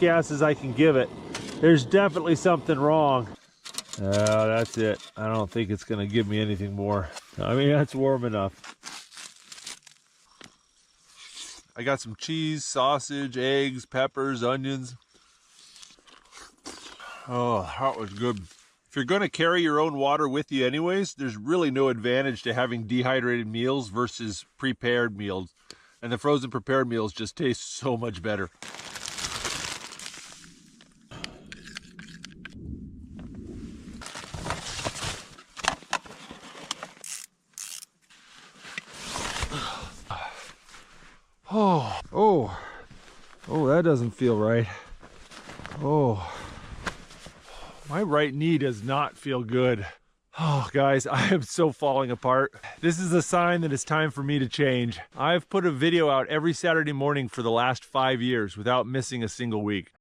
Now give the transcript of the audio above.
gas as I can give it. There's definitely something wrong. That's it. I don't think it's gonna give me anything more. I mean, that's warm enough. I got some cheese, sausage, eggs, peppers, onions. Oh, that was good. If you're gonna carry your own water with you anyways, there's really no advantage to having dehydrated meals versus prepared meals. And the frozen prepared meals just taste so much better. Oh, that doesn't feel right. Oh, my right knee does not feel good. Oh, guys, I am so falling apart. This is a sign that it's time for me to change. I've put a video out every Saturday morning for the last 5 years without missing a single week.